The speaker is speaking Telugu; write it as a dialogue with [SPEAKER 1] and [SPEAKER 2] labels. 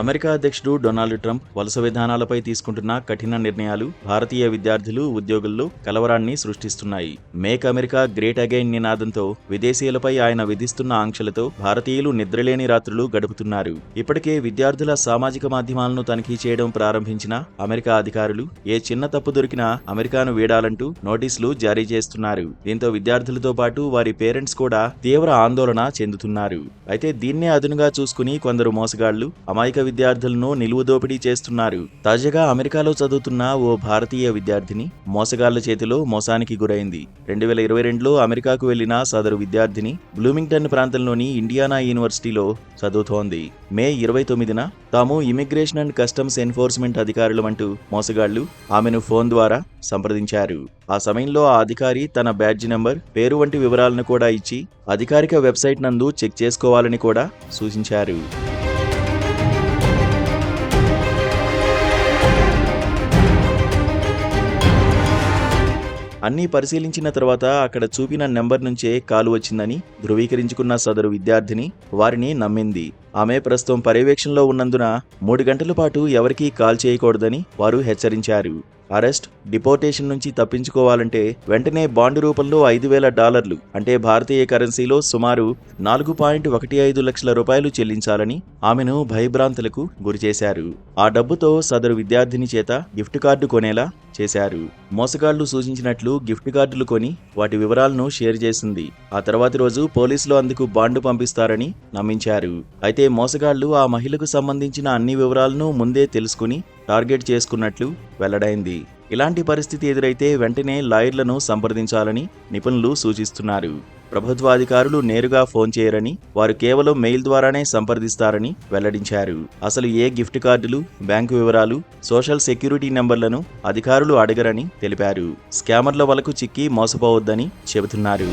[SPEAKER 1] అమెరికా అధ్యక్షుడు డొనాల్డ్ ట్రంప్ వలస విధానాలపై తీసుకుంటున్న కఠిన నిర్ణయాలు భారతీయ విద్యార్థులు, ఉద్యోగుల్లో కలవరాన్ని సృష్టిస్తున్నాయి. మేక్ అమెరికా గ్రేట్ అగైన్ నినాదంతో విదేశీయులపై ఆయన విధిస్తున్న ఆంక్షలతో భారతీయులు నిద్రలేని రాత్రులు గడుపుతున్నారు. ఇప్పటికే విద్యార్థుల సామాజిక మాధ్యమాలను తనిఖీ చేయడం ప్రారంభించిన అమెరికా అధికారులు ఏ చిన్న తప్పు దొరికినా అమెరికాను వీడాలంటూ నోటీసులు జారీ చేస్తున్నారు. దీంతో విద్యార్థులతో పాటు వారి పేరెంట్స్ కూడా తీవ్ర ఆందోళన చెందుతున్నారు. అయితే దీన్నే అదునుగా చూసుకుని కొందరు మోసగాళ్లు అమాయక విద్యార్థులను నిలువు దోపిడీ చేస్తున్నారు. తాజాగా అమెరికాలో చదువుతున్న ఓ భారతీయ విద్యార్థిని మోసగాళ్ల చేతిలో మోసానికి గురైంది. 2022లో అమెరికాకు వెళ్లిన సదరు విద్యార్థిని బ్లూమింగ్టన్ ప్రాంతంలోని ఇండియానా యూనివర్సిటీలో చదువుతోంది. మే 29న తాము ఇమిగ్రేషన్ అండ్ కస్టమ్స్ ఎన్ఫోర్స్మెంట్ అధికారులమంటూ మోసగాళ్లు ఆమెను ఫోన్ ద్వారా సంప్రదించారు. ఆ సమయంలో ఆ అధికారి తన బ్యాడ్జ్ నెంబర్, పేరు వంటి వివరాలను కూడా ఇచ్చి అధికారిక వెబ్సైట్ నందు చెక్ చేసుకోవాలని కూడా సూచించారు. అన్నీ పరిశీలించిన తర్వాత అక్కడ చూపిన నెంబర్ నుంచే కాలు వచ్చిందని ధృవీకరించుకున్న సదరు విద్యార్థిని వారిని నమ్మింది. ఆమె ప్రస్తుతం పర్యవేక్షణలో ఉన్నందున 3 గంటల పాటు ఎవరికీ కాల్ చేయకూడదని వారు హెచ్చరించారు. అరెస్ట్, డిపోర్టేషన్ నుంచి తప్పించుకోవాలంటే వెంటనే బాండ్ రూపంలో $5,000 అంటే భారతీయ కరెన్సీలో సుమారు 4.15 లక్షల రూపాయలు చెల్లించాలని ఆమెను భయభ్రాంతులకు గురిచేశారు. ఆ డబ్బుతో సదరు విద్యార్థిని చేత గిఫ్ట్ కార్డు కొనేలా చేశారు. మోసగాళ్లు సూచించినట్లు గిఫ్ట్ కార్డులు కొని వాటి వివరాలను షేర్ చేసింది. ఆ తర్వాతి రోజు పోలీసులు అందుకు బాండ్ పంపిస్తారని నమ్మించారు. అయితే మోసగాళ్లు ఆ మహిళకు సంబంధించిన అన్ని వివరాలను ముందే తెలుసుకుని టార్గెట్ చేసుకున్నట్లు వెల్లడైంది. ఇలాంటి పరిస్థితి ఎదురైతే వెంటనే లాయర్లను సంప్రదించాలని నిపుణులు సూచిస్తున్నారు. ప్రభుత్వాధికారులు నేరుగా ఫోన్ చేయరని, వారు కేవలం మెయిల్ ద్వారానే సంప్రదిస్తారని వెల్లడించారు. అసలు ఏ గిఫ్ట్ కార్డులు, బ్యాంకు వివరాలు, సోషల్ సెక్యూరిటీ నెంబర్లను అధికారులు అడగరని తెలిపారు. స్కామర్ల వలకు చిక్కి మోసపోవద్దని చెబుతున్నారు.